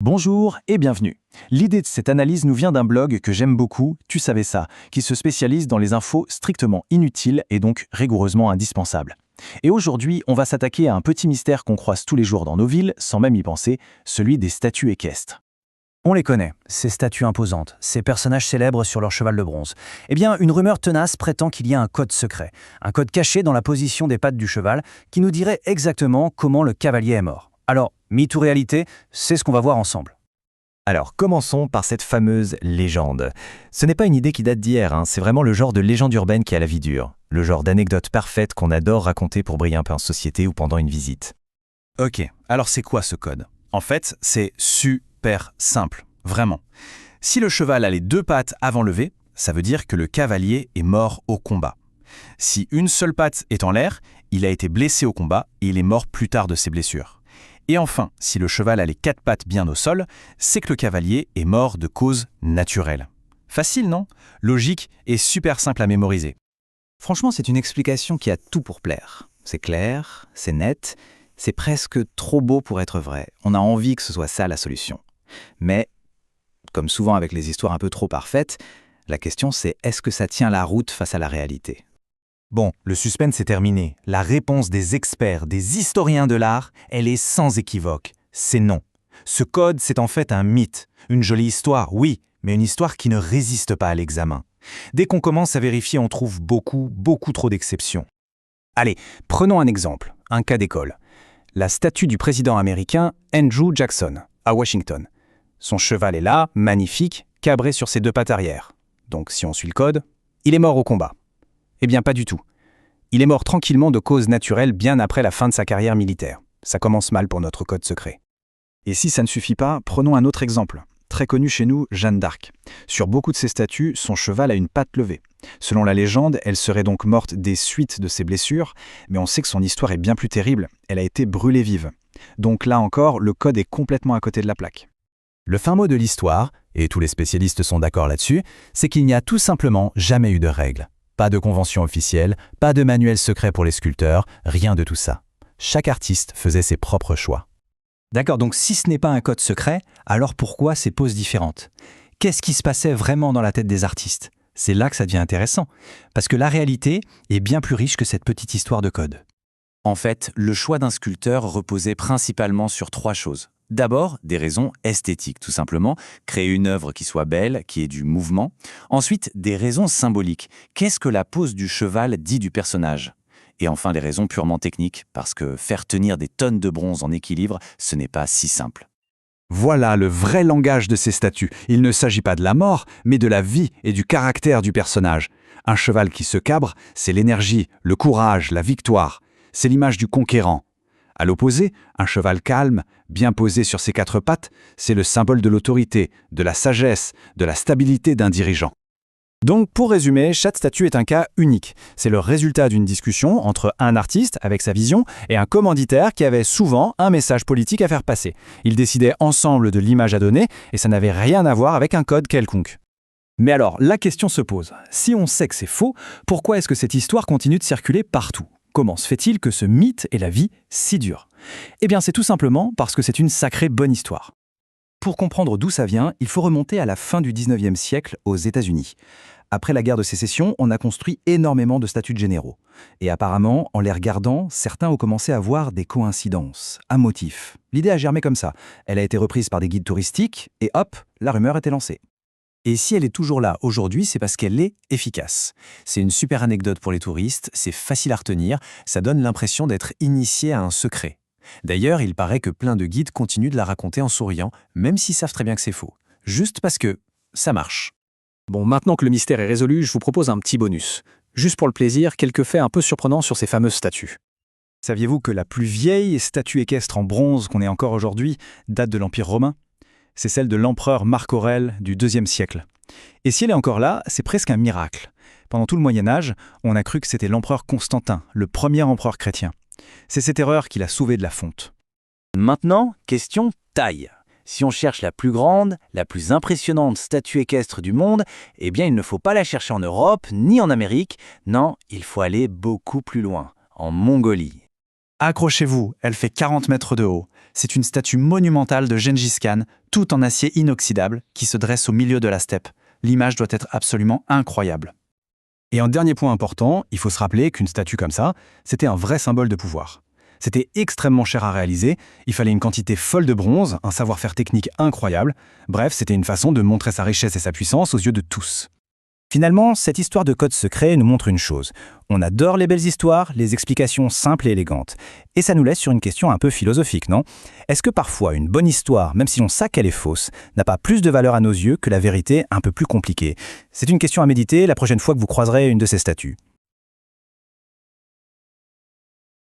Bonjour et bienvenue. L'idée de cette analyse nous vient d'un blog que j'aime beaucoup, Tu savais ça, qui se spécialise dans les infos strictement inutiles et donc rigoureusement indispensables. Et aujourd'hui, on va s'attaquer à un petit mystère qu'on croise tous les jours dans nos villes, sans même y penser, celui des statues équestres. On les connaît, ces statues imposantes, ces personnages célèbres sur leur cheval de bronze. Eh bien, une rumeur tenace prétend qu'il y a un code secret, un code caché dans la position des pattes du cheval qui nous dirait exactement comment le cavalier est mort. Alors, mythe ou réalité, c'est ce qu'on va voir ensemble. Alors, commençons par cette fameuse légende. Ce n'est pas une idée qui date d'hier, c'est vraiment le genre de légende urbaine qui a la vie dure. Le genre d'anecdote parfaite qu'on adore raconter pour briller un peu en société ou pendant une visite. Ok, alors c'est quoi ce code? En fait, c'est super simple, vraiment. Si le cheval a les deux pattes avant levées, ça veut dire que le cavalier est mort au combat. Si une seule patte est en l'air, il a été blessé au combat et il est mort plus tard de ses blessures. Et enfin, si le cheval a les quatre pattes bien au sol, c'est que le cavalier est mort de cause naturelle. Facile, non? Logique et super simple à mémoriser. Franchement, c'est une explication qui a tout pour plaire. C'est clair, c'est net, c'est presque trop beau pour être vrai. On a envie que ce soit ça la solution. Mais, comme souvent avec les histoires un peu trop parfaites, la question c'est est-ce que ça tient la route face à la réalité? Bon, le suspense est terminé. La réponse des experts, des historiens de l'art, elle est sans équivoque. C'est non. Ce code, c'est en fait un mythe. Une jolie histoire, oui, mais une histoire qui ne résiste pas à l'examen. Dès qu'on commence à vérifier, on trouve beaucoup trop d'exceptions. Allez, prenons un exemple, un cas d'école. La statue du président américain Andrew Jackson, à Washington. Son cheval est là, magnifique, cabré sur ses deux pattes arrière. Donc si on suit le code, il est mort au combat. Eh bien pas du tout. Il est mort tranquillement de cause naturelle bien après la fin de sa carrière militaire. Ça commence mal pour notre code secret. Et si ça ne suffit pas, prenons un autre exemple. Très connu chez nous, Jeanne d'Arc. Sur beaucoup de ses statues, son cheval a une patte levée. Selon la légende, elle serait donc morte des suites de ses blessures, mais on sait que son histoire est bien plus terrible. Elle a été brûlée vive. Donc là encore, le code est complètement à côté de la plaque. Le fin mot de l'histoire, et tous les spécialistes sont d'accord là-dessus, c'est qu'il n'y a tout simplement jamais eu de règles. Pas de convention officielle, pas de manuel secret pour les sculpteurs, rien de tout ça. Chaque artiste faisait ses propres choix. D'accord, donc si ce n'est pas un code secret, alors pourquoi ces poses différentes? Qu'est-ce qui se passait vraiment dans la tête des artistes? C'est là que ça devient intéressant, parce que la réalité est bien plus riche que cette petite histoire de code. En fait, le choix d'un sculpteur reposait principalement sur trois choses. D'abord, des raisons esthétiques, tout simplement, créer une œuvre qui soit belle, qui ait du mouvement. Ensuite, des raisons symboliques. Qu'est-ce que la pose du cheval dit du personnage? Et enfin, des raisons purement techniques, parce que faire tenir des tonnes de bronze en équilibre, ce n'est pas si simple. Voilà le vrai langage de ces statues. Il ne s'agit pas de la mort, mais de la vie et du caractère du personnage. Un cheval qui se cabre, c'est l'énergie, le courage, la victoire. C'est l'image du conquérant. À l'opposé, un cheval calme, bien posé sur ses quatre pattes, c'est le symbole de l'autorité, de la sagesse, de la stabilité d'un dirigeant. Donc, pour résumer, chaque statue est un cas unique. C'est le résultat d'une discussion entre un artiste avec sa vision et un commanditaire qui avait souvent un message politique à faire passer. Ils décidaient ensemble de l'image à donner et ça n'avait rien à voir avec un code quelconque. Mais alors, la question se pose. Si on sait que c'est faux, pourquoi est-ce que cette histoire continue de circuler partout? Comment se fait-il que ce mythe ait la vie si dure? Eh bien, c'est tout simplement parce que c'est une sacrée bonne histoire. Pour comprendre d'où ça vient, il faut remonter à la fin du 19e siècle aux États-Unis. Après la guerre de sécession, on a construit énormément de statues de généraux. Et apparemment, en les regardant, certains ont commencé à voir des coïncidences, un motif. L'idée a germé comme ça. Elle a été reprise par des guides touristiques et hop, la rumeur était lancée. Et si elle est toujours là aujourd'hui, c'est parce qu'elle est efficace. C'est une super anecdote pour les touristes, c'est facile à retenir, ça donne l'impression d'être initié à un secret. D'ailleurs, il paraît que plein de guides continuent de la raconter en souriant, même s'ils savent très bien que c'est faux. Juste parce que ça marche. Bon, maintenant que le mystère est résolu, je vous propose un petit bonus. Juste pour le plaisir, quelques faits un peu surprenants sur ces fameuses statues. Saviez-vous que la plus vieille statue équestre en bronze qu'on ait encore aujourd'hui date de l'Empire romain? C'est celle de l'empereur Marc Aurèle du IIe siècle. Et si elle est encore là, c'est presque un miracle. Pendant tout le Moyen-Âge, on a cru que c'était l'empereur Constantin, le premier empereur chrétien. C'est cette erreur qui l'a sauvé de la fonte. Maintenant, question taille. Si on cherche la plus grande, la plus impressionnante statue équestre du monde, eh bien il ne faut pas la chercher en Europe ni en Amérique. Non, il faut aller beaucoup plus loin, en Mongolie. Accrochez-vous, elle fait 40 mètres de haut. C'est une statue monumentale de Gengis Khan, tout en acier inoxydable, qui se dresse au milieu de la steppe. L'image doit être absolument incroyable. Et un dernier point important, il faut se rappeler qu'une statue comme ça, c'était un vrai symbole de pouvoir. C'était extrêmement cher à réaliser, il fallait une quantité folle de bronze, un savoir-faire technique incroyable. Bref, c'était une façon de montrer sa richesse et sa puissance aux yeux de tous. Finalement, cette histoire de code secret nous montre une chose. On adore les belles histoires, les explications simples et élégantes. Et ça nous laisse sur une question un peu philosophique, non? Est-ce que parfois une bonne histoire, même si on sait qu'elle est fausse, n'a pas plus de valeur à nos yeux que la vérité un peu plus compliquée? C'est une question à méditer la prochaine fois que vous croiserez une de ces statues.